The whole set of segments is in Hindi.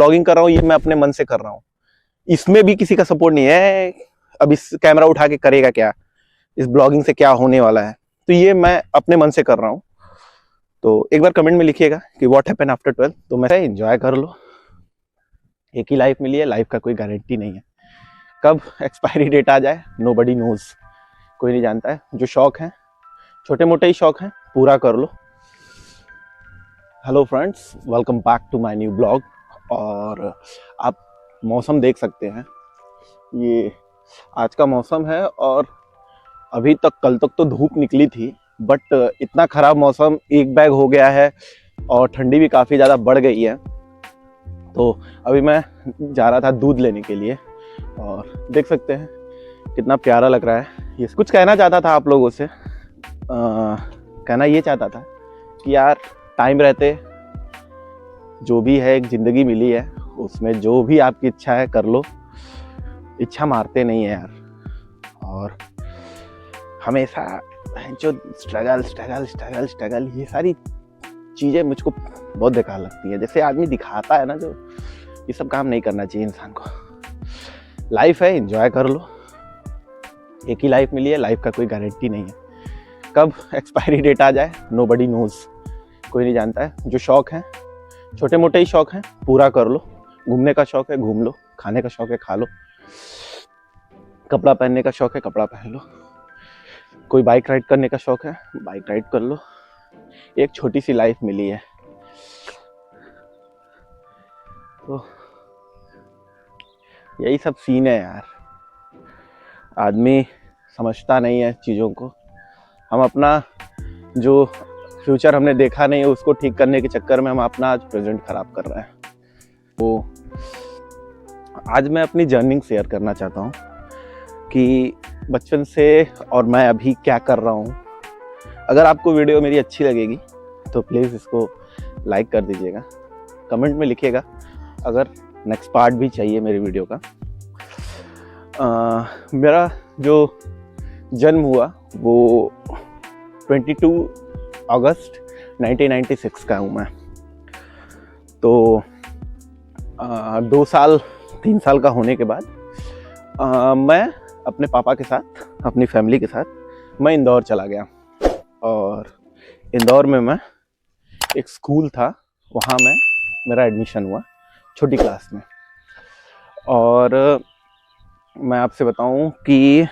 ब्लॉगिंग कर रहा हूँ ये मैं अपने मन से कर रहा हूँ, इसमें भी किसी का सपोर्ट नहीं है। अब इस कैमरा उठा के करेगा क्या, इस ब्लॉगिंग से क्या होने वाला है, तो ये मैं अपने मन से कर रहा हूँ। तो एक बार कमेंट में लिखिएगा कि व्हाट हैपन आफ्टर 12। तो मैं एंजॉय कर लो, एक ही लाइफ मिली है, लाइफ का कोई गारंटी नहीं है, कब एक्सपायरी डेट आ जाए नोबडी नोज, कोई नहीं जानता है। जो शौक है छोटे मोटे ही शौक हैं, पूरा कर लो। Hello friends, welcome back to my new blog. और आप मौसम देख सकते हैं, ये आज का मौसम है और अभी तक कल तक तो धूप निकली थी, बट इतना ख़राब मौसम एक बैग हो गया है और ठंडी भी काफ़ी ज़्यादा बढ़ गई है। तो अभी मैं जा रहा था दूध लेने के लिए और देख सकते हैं कितना प्यारा लग रहा है। ये कुछ कहना चाहता था आप लोगों से, कहना ये चाहता था कि यार टाइम रहते जो भी है, एक ज़िंदगी मिली है, उसमें जो भी आपकी इच्छा है कर लो, इच्छा मारते नहीं है यार। और हमेशा जो स्ट्रगल स्ट्रगल स्ट्रगल स्ट्रगल ये सारी चीज़ें मुझको बहुत बेकार लगती है। जैसे आदमी दिखाता है ना, जो ये सब काम नहीं करना चाहिए इंसान को। लाइफ है, एंजॉय कर लो, एक ही लाइफ मिली है, लाइफ का कोई गारंटी नहीं है, कब एक्सपायरी डेट आ जाए नोबडी नोज, कोई नहीं जानता है। जो शौक है छोटे मोटे ही शौक हैं, पूरा कर लो। घूमने का शौक है घूम लो, खाने का शौक है खा लो, कपड़ा पहनने का शौक है कपड़ा पहन लो, कोई बाइक राइड करने का शौक है बाइक राइड कर लो। एक छोटी सी लाइफ मिली है, तो यही सब सीन है यार। आदमी समझता नहीं है चीज़ों को। हम अपना जो फ्यूचर हमने देखा नहीं है उसको ठीक करने के चक्कर में हम अपना आज प्रेजेंट खराब कर रहे हैं। तो आज मैं अपनी जर्नी शेयर करना चाहता हूँ कि बचपन से और मैं अभी क्या कर रहा हूँ। अगर आपको वीडियो मेरी अच्छी लगेगी तो प्लीज़ इसको लाइक कर दीजिएगा, कमेंट में लिखिएगा अगर नेक्स्ट पार्ट भी चाहिए मेरी वीडियो का। मेरा जो जन्म हुआ वो 22 अगस्त 1996 का हूँ मैं। तो 2 साल 3 साल का होने के बाद मैं अपने पापा के साथ, अपनी फैमिली के साथ मैं इंदौर चला गया। और इंदौर में मैं एक स्कूल था, वहाँ मैं मेरा एडमिशन हुआ छोटी क्लास में। और मैं आपसे बताऊं कि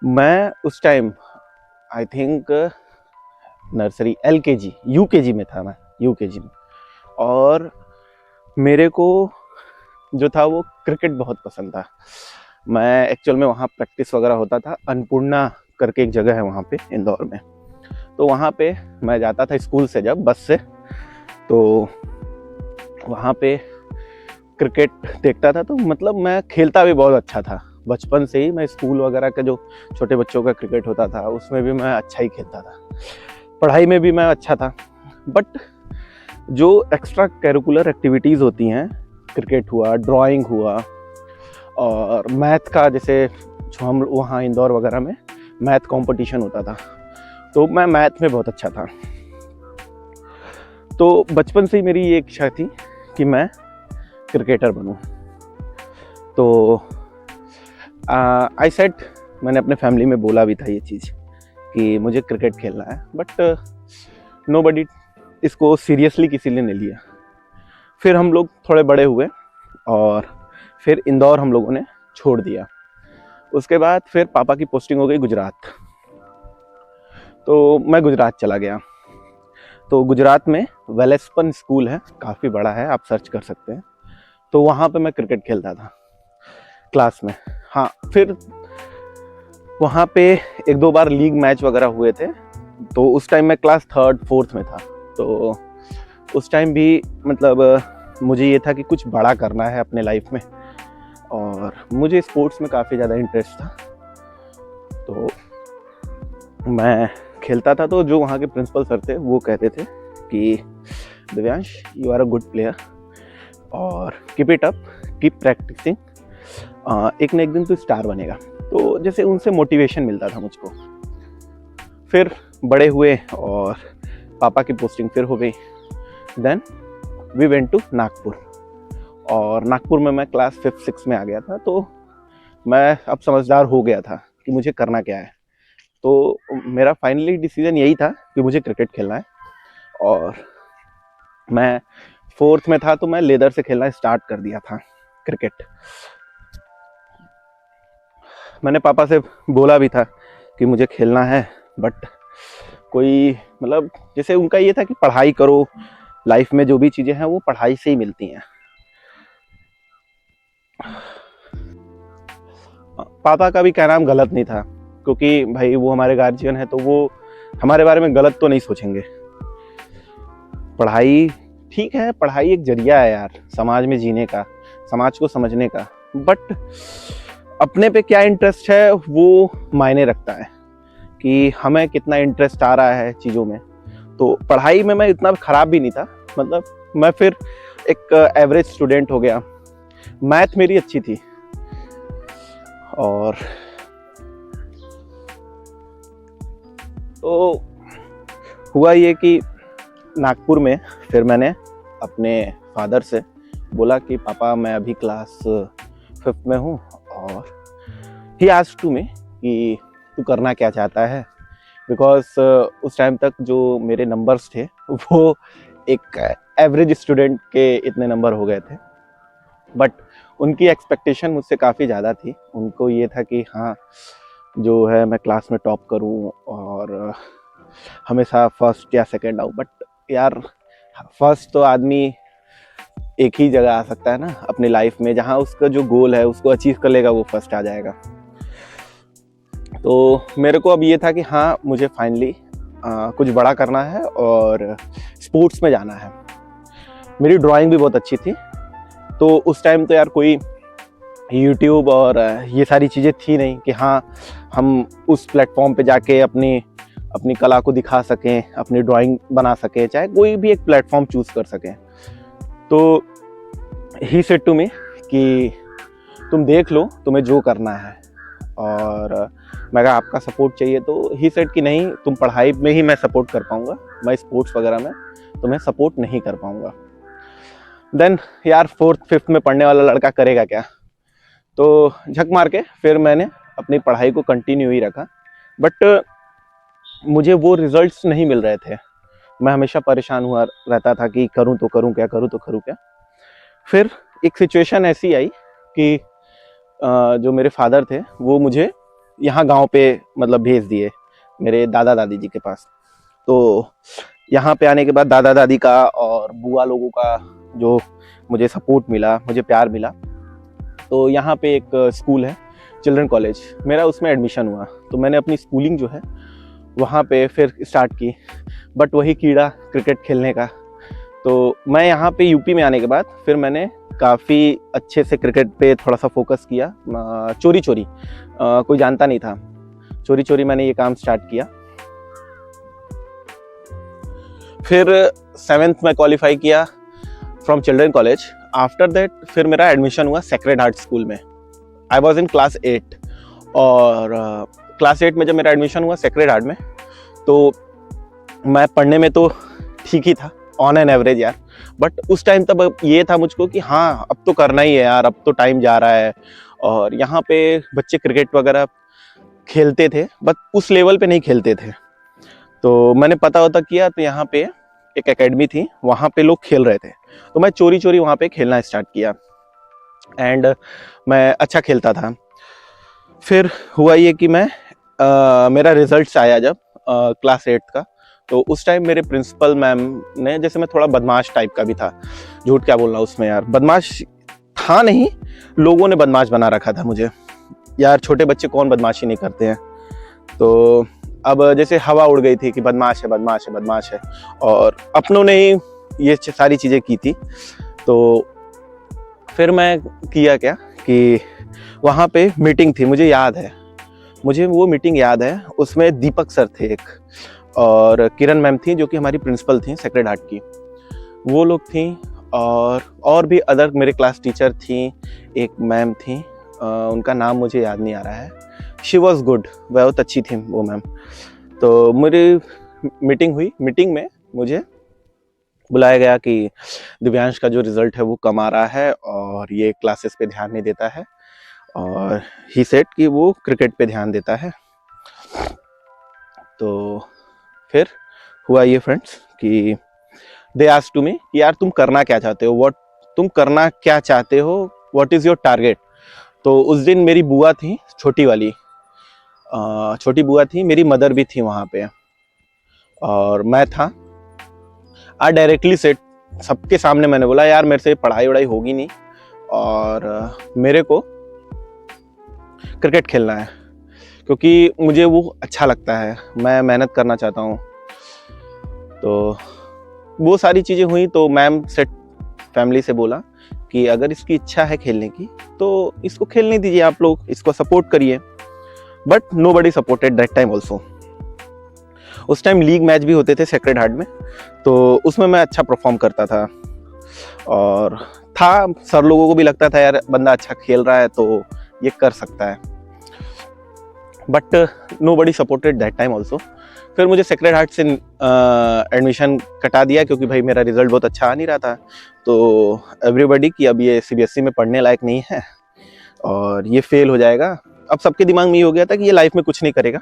मैं उस time I think nursery LKG UKG में था, मैं UKG में। और मेरे को जो था वो क्रिकेट बहुत पसंद था। मैं एक्चुअल में वहाँ प्रैक्टिस वगैरह होता था, अन्नपूर्णा करके एक जगह है वहाँ पे इंदौर में। तो वहाँ पे मैं जाता था स्कूल से जब बस से, तो वहाँ पे क्रिकेट देखता था। तो मतलब मैं खेलता भी बहुत अच्छा था बचपन से ही। मैं स्कूल वगैरह का जो छोटे बच्चों का क्रिकेट होता था उसमें भी मैं अच्छा ही खेलता था, पढ़ाई में भी मैं अच्छा था। बट जो एक्स्ट्रा करिकुलर एक्टिविटीज़ होती हैं, क्रिकेट हुआ, ड्राइंग हुआ और मैथ का, जैसे जो हम वहाँ इंदौर वगैरह में मैथ कंपटीशन होता था, तो मैं मैथ में बहुत अच्छा था। तो बचपन से ही मेरी ये इच्छा थी कि मैं क्रिकेटर बनूं। तो आई सेड, मैंने अपने फैमिली में बोला भी था ये चीज़ कि मुझे क्रिकेट खेलना है, बट नोबडी इसको सीरियसली किसी ने नहीं लिया। फिर हम लोग थोड़े बड़े हुए और फिर इंदौर हम लोगों ने छोड़ दिया। उसके बाद फिर पापा की पोस्टिंग हो गई गुजरात, तो मैं गुजरात चला गया। तो गुजरात में वेलेस्पन स्कूल है, काफ़ी बड़ा है, आप सर्च कर सकते हैं। तो वहाँ पे मैं क्रिकेट खेलता था क्लास में। हाँ, फिर वहाँ पे 1-2 बार लीग मैच वगैरह हुए थे। तो उस टाइम मैं क्लास 3rd 4th में था। तो उस टाइम भी मतलब मुझे ये था कि कुछ बड़ा करना है अपने लाइफ में, और मुझे स्पोर्ट्स में काफ़ी ज़्यादा इंटरेस्ट था। तो मैं खेलता था। तो जो वहाँ के प्रिंसिपल सर थे वो कहते थे कि Divyansh, you are a good player और keep it up, keep practicing, एक न एक दिन तू स्टार बनेगा। तो जैसे उनसे मोटिवेशन मिलता था मुझको। फिर बड़े हुए और पापा की पोस्टिंग फिर हो गई। Then we went to Nagpur. और नागपुर में मैं क्लास 5-6 में आ गया था। तो मैं अब समझदार हो गया था कि मुझे करना क्या है। तो मेरा फाइनली डिसीजन यही था कि मुझे क्रिकेट खेलना है। और मैं 4th में था तो मैं लेदर से खेलना स्टार्ट कर दिया था क्रिकेट। मैंने पापा से बोला भी था कि मुझे खेलना है, बट कोई मतलब जैसे उनका ये था कि पढ़ाई करो, लाइफ में जो भी चीज़ें हैं वो पढ़ाई से ही मिलती हैं। पापा का भी कहना गलत नहीं था, क्योंकि भाई वो हमारे गार्जियन है तो वो हमारे बारे में गलत तो नहीं सोचेंगे। पढ़ाई ठीक है, पढ़ाई एक जरिया है यार समाज में जीने का, समाज को समझने का, बट अपने पे क्या इंटरेस्ट है वो मायने रखता है कि हमें कितना इंटरेस्ट आ रहा है चीज़ों में। तो पढ़ाई में मैं इतना खराब भी नहीं था, मतलब मैं फिर एक एवरेज स्टूडेंट हो गया। मैथ मेरी अच्छी थी। और तो हुआ ये कि नागपुर में फिर मैंने अपने फादर से बोला कि पापा मैं अभी क्लास 5th में हूँ, और ही आस्क्ड टू मी कि तू करना क्या चाहता है, बिकॉज उस टाइम तक जो मेरे नंबर्स थे वो एक एवरेज स्टूडेंट के इतने नंबर हो गए थे। बट उनकी एक्सपेक्टेशन मुझसे काफ़ी ज़्यादा थी। उनको ये था कि हाँ जो है मैं क्लास में टॉप करूँ और हमेशा फर्स्ट या सेकंड आऊँ। बट यार फर्स्ट तो आदमी एक ही जगह आ सकता है ना अपनी लाइफ में, जहाँ उसका जो गोल है उसको अचीव कर लेगा वो फर्स्ट आ जाएगा। तो मेरे को अब ये था कि हाँ मुझे फाइनली कुछ बड़ा करना है और स्पोर्ट्स में जाना है। मेरी ड्राइंग भी बहुत अच्छी थी। तो उस टाइम तो यार कोई यूट्यूब और ये सारी चीज़ें थी नहीं कि हाँ हम उस प्लेटफॉर्म पे जाके अपनी कला को दिखा सकें, अपनी ड्राइंग बना सकें, चाहे कोई भी एक प्लेटफॉर्म चूज़ कर सकें। तो ही सेड टू मी कि तुम देख लो तुम्हें जो करना है। और मैं कहा आपका सपोर्ट चाहिए, तो ही सेड कि नहीं तुम पढ़ाई में ही मैं सपोर्ट कर पाऊँगा, मैं स्पोर्ट्स वगैरह में तुम्हें सपोर्ट नहीं कर पाऊँगा। देन यार 4th-5th में पढ़ने वाला लड़का करेगा क्या, तो झक मार के फिर मैंने अपनी पढ़ाई को कंटिन्यू ही रखा। बट मुझे वो रिजल्ट्स नहीं मिल रहे थे। मैं हमेशा परेशान हुआ रहता था कि करूं तो करूं क्या, करूं तो करूं क्या। फिर एक सिचुएशन ऐसी आई कि जो मेरे फादर थे वो मुझे यहाँ गांव पे मतलब भेज दिए मेरे दादा दादी जी के पास। तो यहाँ पे आने के बाद दादा दादी का और बुआ लोगों का जो मुझे सपोर्ट मिला, मुझे प्यार मिला। तो यहाँ पे एक स्कूल है चिल्ड्रन कॉलेज, मेरा उसमें एडमिशन हुआ। तो मैंने अपनी स्कूलिंग जो है वहाँ पे फिर स्टार्ट की, बट वही कीड़ा क्रिकेट खेलने का। तो मैं यहाँ पे यूपी में आने के बाद फिर मैंने काफ़ी अच्छे से क्रिकेट पे थोड़ा सा फोकस किया। चोरी चोरी कोई जानता नहीं था, चोरी चोरी मैंने ये काम स्टार्ट किया। फिर 7th में क्वालिफाई किया from children college. After that फिर मेरा एडमिशन हुआ सेक्रेड हार्ट स्कूल में। I was in class 8। और क्लास 8 में जब मेरा एडमिशन हुआ सेक्रेड हार्ट में, तो मैं पढ़ने में तो ठीक ही था, ऑन एन एवरेज यार। बट उस टाइम तब ये था मुझको कि हाँ अब तो करना ही है यार, अब तो टाइम जा रहा है। और यहाँ पे बच्चे क्रिकेट वगैरह खेलते थे, बट उस लेवल पे नहीं खेलते थे। तो मैंने पता होता किया, तो यहाँ पे एक एकेडमी थी, वहाँ पे लोग खेल रहे थे। तो मैं चोरी चोरी वहाँ पे खेलना स्टार्ट किया एंड मैं अच्छा खेलता था। फिर हुआ ये कि मैं मेरा रिजल्ट्स आया जब क्लास 8 का, तो उस टाइम मेरे प्रिंसिपल मैम ने, जैसे मैं थोड़ा बदमाश टाइप का भी था, झूठ क्या बोलना उसमें यार, बदमाश था नहीं, लोगों ने बदमाश बना रखा था मुझे। यार छोटे बच्चे कौन बदमाशी नहीं करते हैं। तो अब जैसे हवा उड़ गई थी कि बदमाश है बदमाश है बदमाश है, और अपनों ने ही ये सारी चीज़ें की थी। तो फिर मैं किया क्या कि वहाँ पे मीटिंग थी, मुझे याद है, मुझे वो मीटिंग याद है। उसमें दीपक सर थे एक, और किरण मैम थी जो कि हमारी प्रिंसिपल थी सेक्रेड हार्ट की, वो लोग थी। और भी अदर मेरे क्लास टीचर थी, एक मैम थी, उनका नाम मुझे याद नहीं आ रहा है। शी वॉज गुड, बहुत अच्छी थी वो मैम। तो मेरी मीटिंग हुई, मीटिंग में मुझे बुलाया गया कि दिव्यांश का जो रिजल्ट है वो कम आ रहा है और ये क्लासेस पे ध्यान नहीं देता है, और ही सेड कि वो क्रिकेट पे ध्यान देता है। तो फिर हुआ ये फ्रेंड्स कि दे आस्क्ड टू मी कि यार तुम करना क्या चाहते हो, तुम करना क्या चाहते हो, व्हाट इज योर टारगेट। तो उस दिन मेरी बुआ थी, छोटी वाली छोटी बुआ थी, मेरी मदर भी थी वहाँ पे, और मैं था। आज डायरेक्टली सेट सबके सामने मैंने बोला यार मेरे से पढ़ाई वढ़ाई होगी नहीं, और मेरे को क्रिकेट खेलना है, क्योंकि मुझे वो अच्छा लगता है, मैं मेहनत करना चाहता हूँ। तो वो सारी चीज़ें हुई, तो मैम सेट फैमिली से बोला कि अगर इसकी इच्छा है खेलने की तो इसको खेलने दीजिए, आप लोग इसको सपोर्ट करिए। But nobody supported that time also. उस टाइम लीग मैच भी होते थे सेक्रेड हार्ट में, तो उसमें मैं अच्छा परफॉर्म करता था, और था सर लोगों को भी लगता था यार बंदा अच्छा खेल रहा है तो ये कर सकता है। But nobody supported that time also. फिर मुझे सेक्रेड हार्ट से एडमिशन कटा दिया, क्योंकि भाई मेरा रिजल्ट बहुत अच्छा आ नहीं रहा था। तो एवरीबडी कि अब ये सीबीएसई में पढ़ने लायक नहीं है और ये फेल हो जाएगा। अब सबके दिमाग में ये हो गया था कि ये लाइफ में कुछ नहीं करेगा,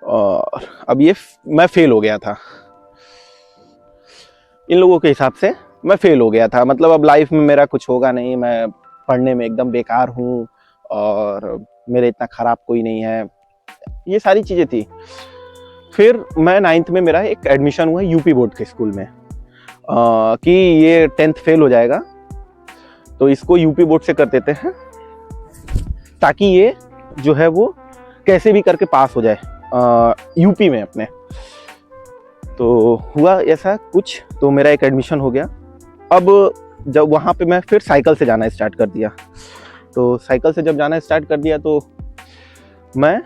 और अब ये मैं फेल हो गया था। इन लोगों के हिसाब से मैं फेल हो गया था, मतलब अब लाइफ में मेरा कुछ होगा नहीं, मैं पढ़ने में एकदम बेकार हूँ और मेरे इतना खराब कोई नहीं है, ये सारी चीज़ें थी। फिर मैं 9th में मेरा एक एडमिशन हुआ यूपी बोर्ड के स्कूल में, कि ये 10th फेल हो जाएगा तो इसको यूपी बोर्ड से कर देते हैं, ताकि ये जो है वो कैसे भी करके पास हो जाए यूपी में अपने। तो हुआ ऐसा कुछ, तो मेरा एक एडमिशन हो गया। अब जब वहाँ पे मैं फिर साइकिल से जाना स्टार्ट कर दिया, तो साइकिल से जब जाना स्टार्ट कर दिया तो मैं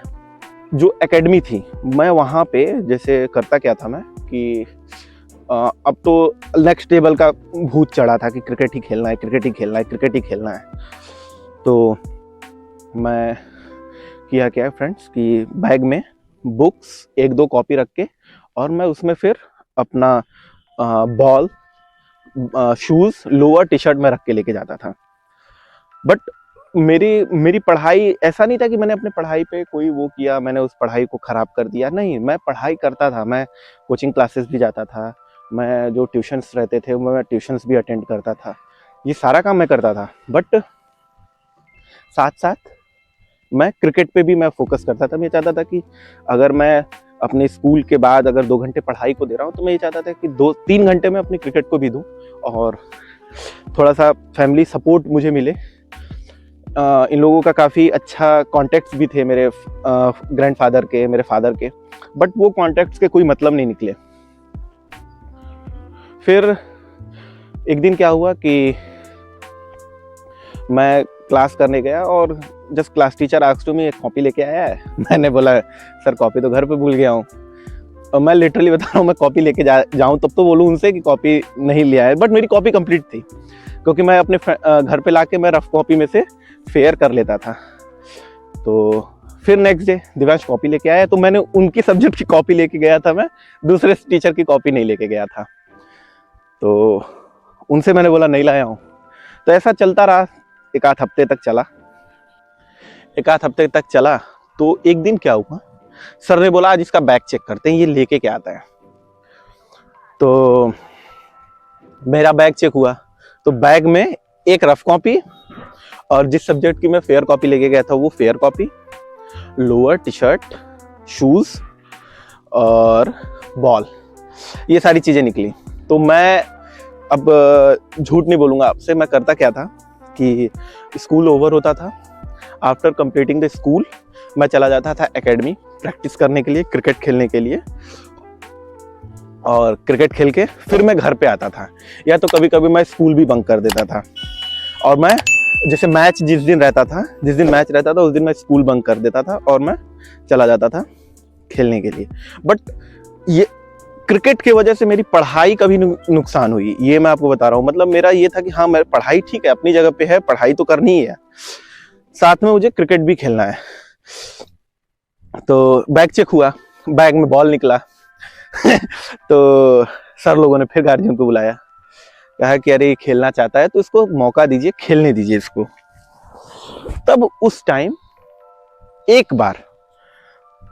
जो एकेडमी थी मैं वहाँ पे जैसे करता क्या था मैं कि अब तो नेक्स्ट लेवल का भूत चढ़ा था कि क्रिकेट ही खेलना है, क्रिकेट ही खेलना है, क्रिकेट ही खेलना है। तो मैं किया क्या फ्रेंड्स कि बैग में बुक्स 1-2 कॉपी रख के, और मैं उसमें फिर अपना ball, shoes, lower, T shirt में रख के लेके जाता था। बट मेरी पढ़ाई ऐसा नहीं था कि मैंने अपने पढ़ाई पे कोई वो किया, मैंने उस पढ़ाई को ख़राब कर दिया, नहीं, मैं पढ़ाई करता था, मैं कोचिंग क्लासेस भी जाता था, मैं जो ट्यूशन्स रहते थे मैं ट्यूशन्स भी अटेंड करता था, ये सारा काम मैं करता था। बट साथ साथ मैं क्रिकेट पे भी मैं फोकस करता था। मैं चाहता था कि अगर मैं अपने स्कूल के बाद अगर 2 घंटे पढ़ाई को दे रहा हूँ तो मैं ये चाहता था कि 2-3 घंटे में अपने क्रिकेट को भी दूँ, और थोड़ा सा फैमिली सपोर्ट मुझे मिले। इन लोगों का काफ़ी अच्छा कॉन्टेक्ट्स भी थे मेरे ग्रैंडफादर के, मेरे फादर के, बट वो कॉन्टेक्ट्स के कोई मतलब नहीं निकले। फिर एक दिन क्या हुआ कि मैं क्लास करने गया और just class teacher asked to me एक कॉपी लेके आया है। मैंने बोला सर कॉपी तो घर पे भूल गया हूँ, और मैं लिटरली बता रहा हूँ मैं कॉपी लेके जाऊँ तब तो बोलूँ उनसे कि कॉपी नहीं लिया है, बट मेरी कॉपी कंप्लीट थी, क्योंकि मैं अपने घर पे लाके मैं रफ कॉपी में से फेयर कर लेता था। तो फिर नेक्स्ट डे दिव्यांश कॉपी लेके आया, तो मैंने उनकी सब्जेक्ट की कॉपी लेके गया था, मैं दूसरे टीचर की कॉपी नहीं लेके गया था। तो उनसे मैंने बोला नहीं लाया हूँ। तो ऐसा चलता रहा, एक आध हफ्ते तक चला। तो एक दिन क्या हुआ, सर ने बोला आज इसका बैग चेक करते हैं, ये लेके क्या आता है। तो मेरा बैग चेक हुआ, तो बैग में एक रफ कॉपी, और जिस सब्जेक्ट की मैं फेयर कॉपी लेके गया था वो fair copy, lower, T shirt, shoes और बॉल, ये सारी चीजें निकली। तो मैं अब झूठ नहीं बोलूंगा आपसे, मैं करता क्या था कि स्कूल ओवर होता था, आफ्टर कंप्लीटिंग द स्कूल मैं चला जाता था एकेडमी प्रैक्टिस करने के लिए, क्रिकेट खेलने के लिए, और क्रिकेट खेल के फिर मैं घर पे आता था, या तो कभी कभी मैं स्कूल भी बंक कर देता था। और मैं जैसे मैच जिस दिन मैच रहता था उस दिन मैं स्कूल बंक कर देता था और मैं चला जाता था खेलने के लिए। बट ये क्रिकेट की वजह से मेरी पढ़ाई कभी नुकसान हुई, ये मैं आपको बता रहा हूँ। मतलब मेरा ये था कि हाँ मेरी पढ़ाई ठीक है, अपनी जगह पे है, पढ़ाई तो करनी ही है, साथ में मुझे क्रिकेट भी खेलना है। तो बैग चेक हुआ, बैग में बॉल निकला तो सर लोगों ने फिर गार्जियन को बुलाया, कहा कि अरे ये खेलना चाहता है तो इसको मौका दीजिए, खेलने दीजिए इसको। तब उस टाइम एक बार,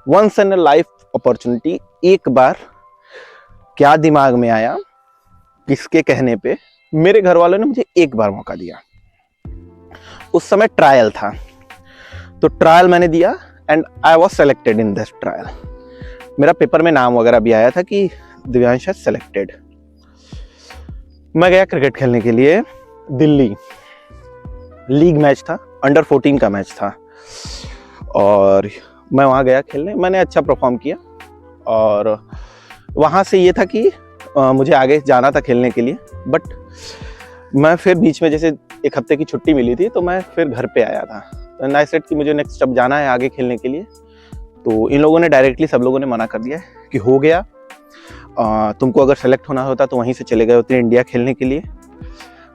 once in a life opportunity, एक बार क्या दिमाग में आया, किसके कहने पे, मेरे घर वालों ने मुझे एक बार मौका दिया। उस समय ट्रायल था, तो ट्रायल मैंने दिया and I was selected in this trial. मेरा पेपर में नाम वगैरह भी आया था कि दिव्यांश सेलेक्टेड। मैं गया क्रिकेट खेलने के लिए दिल्ली। लीग मैच था, अंडर 14 का मैच था, और मैं वहाँ गया खेलने। मैंने अच्छा परफॉर्म किया, और वहाँ से ये था कि मुझे आगे जाना था खेलने के लिए। बट मैं फिर बीच में जैसे एक हफ्ते की छुट्टी मिली थी, तो मैं फिर घर पे आया था। एंड आई सेड कि मुझे नेक्स्ट अब जाना है आगे खेलने के लिए। तो इन लोगों ने डायरेक्टली, सब लोगों ने मना कर दिया कि हो गया, तुमको अगर सेलेक्ट होना होता तो वहीं से चले गए होते इंडिया खेलने के लिए।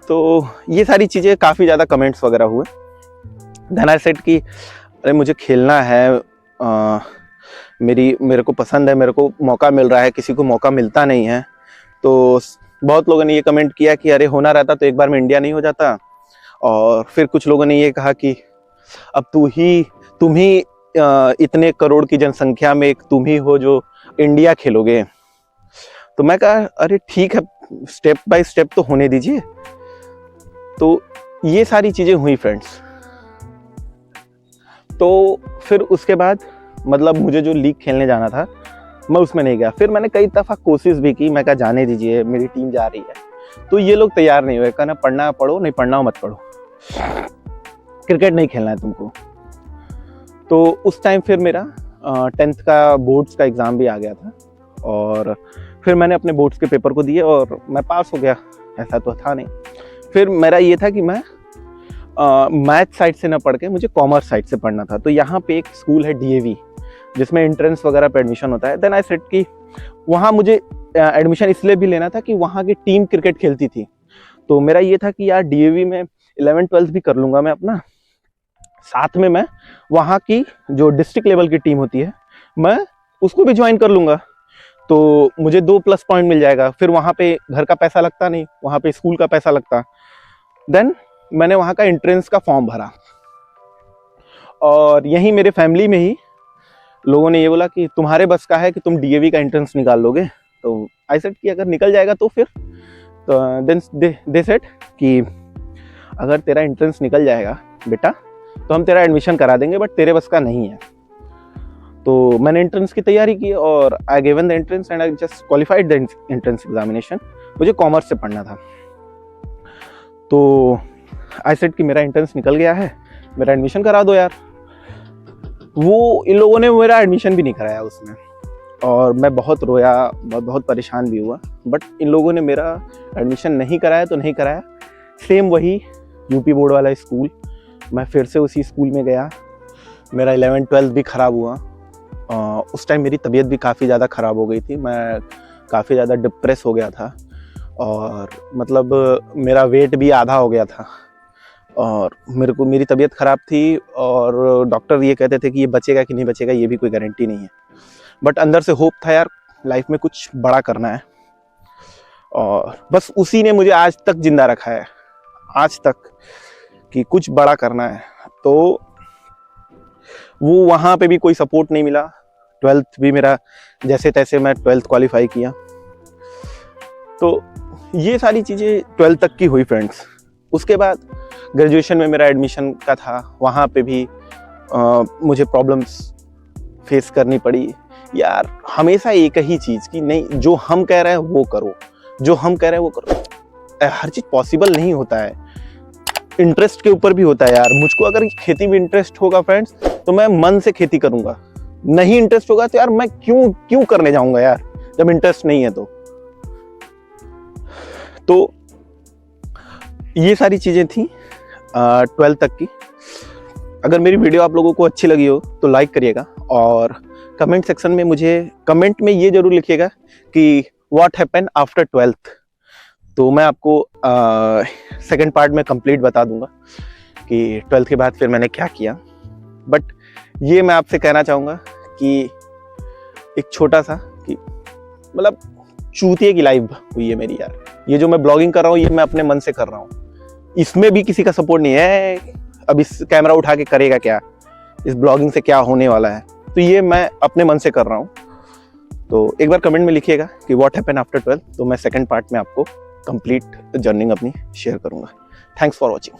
तो ये सारी चीज़ें, काफ़ी ज़्यादा कमेंट्स वगैरह हुए। देन आई सेड कि अरे मुझे खेलना है, मेरे को पसंद है, मेरे को मौका मिल रहा है, किसी को मौका मिलता नहीं है। तो बहुत लोगों ने ये कमेंट किया कि अरे होना रहता तो एक बार में इंडिया नहीं हो जाता। और फिर कुछ लोगों ने ये कहा कि अब तुम ही इतने करोड़ की जनसंख्या में एक तुम ही हो जो इंडिया खेलोगे। तो मैं कहा अरे ठीक है, स्टेप बाय स्टेप तो होने दीजिए। तो ये सारी चीजें हुई फ्रेंड्स। तो फिर उसके बाद मतलब मुझे जो लीग खेलने जाना था, मैं उसमें नहीं गया। फिर मैंने कई दफ़ा कोशिश भी की, मैं कहा जाने दीजिए, मेरी टीम जा रही है। तो ये लोग तैयार नहीं हुए, कहना पढ़ना है पढ़ो, नहीं पढ़ना हो मत पढ़ो, क्रिकेट नहीं खेलना है तुमको। तो उस टाइम फिर मेरा 10th का बोर्ड्स का एग्ज़ाम भी आ गया था, और फिर मैंने अपने बोर्ड्स के पेपर को दिए और मैं पास हो गया, ऐसा तो था नहीं। फिर मेरा ये था कि मैं मैथ साइड से ना पढ़ के मुझे कॉमर्स साइड से पढ़ना था। तो यहाँ पे एक स्कूल है DAV, जिसमें एंट्रेंस वगैरह पे एडमिशन होता है। देन आई सेड कि वहाँ मुझे एडमिशन इसलिए भी लेना था कि वहाँ की टीम क्रिकेट खेलती थी। तो मेरा ये था कि यार DAV में 11th-12th भी कर लूँगा मैं अपना, साथ में मैं वहाँ की जो डिस्ट्रिक्ट लेवल की टीम होती है, मैं उसको भी ज्वाइन कर लूँगा। तो मुझे 2 प्लस पॉइंट मिल जाएगा। फिर वहाँ पे घर का पैसा लगता नहीं, वहाँ पे स्कूल का पैसा लगता। देन मैंने वहाँ का एंट्रेंस का फॉर्म भरा, और यहीं मेरे फैमिली में ही लोगों ने ये बोला कि तुम्हारे बस का है कि तुम DAV का एंट्रेंस निकाल लोगे। तो आई सेड कि अगर निकल जाएगा तो फिर, तो देन दे सेड कि अगर तेरा एंट्रेंस निकल जाएगा बेटा तो हम तेरा एडमिशन करा देंगे, बट तेरे बस का नहीं है। तो मैंने एंट्रेंस की तैयारी की और I given the entrance and I just qualified the entrance examination. मुझे कॉमर्स से पढ़ना था। तो आई सेड कि मेरा एंट्रेंस निकल गया है, मेरा एडमिशन करा दो यार। वो इन लोगों ने मेरा एडमिशन भी नहीं कराया उसमें, और मैं बहुत रोया, बहुत परेशान भी हुआ। बट इन लोगों ने मेरा एडमिशन नहीं कराया तो नहीं कराया। सेम वही UP बोर्ड वाला स्कूल, मैं फिर से उसी स्कूल में गया। मेरा 11th-12th भी ख़राब हुआ। उस टाइम मेरी तबीयत भी काफ़ी ज़्यादा ख़राब हो गई थी, मैं काफ़ी ज़्यादा डिप्रेस हो गया था, और मतलब मेरा वेट भी आधा हो गया था, और मेरी तबीयत ख़राब थी। और डॉक्टर ये कहते थे कि ये बचेगा कि नहीं बचेगा ये भी कोई गारंटी नहीं है। बट अंदर से होप था यार, लाइफ में कुछ बड़ा करना है, और बस उसी ने मुझे आज तक जिंदा रखा है, आज तक, कि कुछ बड़ा करना है। तो वो वहाँ पे भी कोई सपोर्ट नहीं मिला। 12th भी मेरा जैसे तैसे मैं 12th क्वालिफाई किया। तो ये सारी चीज़ें 12th तक की हुई फ्रेंड्स। उसके बाद ग्रेजुएशन में मेरा एडमिशन का था, वहाँ पे भी मुझे प्रॉब्लम्स फेस करनी पड़ी। यार हमेशा एक ही चीज़ कि नहीं, जो हम कह रहे हैं वो करो, जो हम कह रहे हैं वो करो। हर चीज़ पॉसिबल नहीं होता है, इंटरेस्ट के ऊपर भी होता है यार। मुझको अगर खेती में इंटरेस्ट होगा फ्रेंड्स तो मैं मन से खेती करूँगा, नहीं इंटरेस्ट होगा तो यार मैं क्यों करने जाऊँगा यार, जब इंटरेस्ट नहीं है तो ये सारी चीज़ें थी 12th तक की। अगर मेरी वीडियो आप लोगों को अच्छी लगी हो तो लाइक करिएगा, और कमेंट सेक्शन में मुझे कमेंट में ये जरूर लिखिएगा कि व्हाट हैपन आफ्टर 12th। तो मैं आपको सेकंड पार्ट में कंप्लीट बता दूंगा कि 12th के बाद फिर मैंने क्या किया। बट ये मैं आपसे कहना चाहूँगा कि एक छोटा सा कि मतलब चूतिए की लाइफ हुई है मेरी यार। ये जो मैं ब्लॉगिंग कर रहा हूँ ये मैं अपने मन से कर रहा हूँ, इसमें भी किसी का सपोर्ट नहीं है। अब इस कैमरा उठा के करेगा क्या, इस ब्लॉगिंग से क्या होने वाला है, तो ये मैं अपने मन से कर रहा हूँ। तो एक बार कमेंट में लिखिएगा कि व्हाट हैपन आफ्टर 12, तो मैं सेकंड पार्ट में आपको कंप्लीट जर्नी अपनी शेयर करूँगा। Thanks for watching.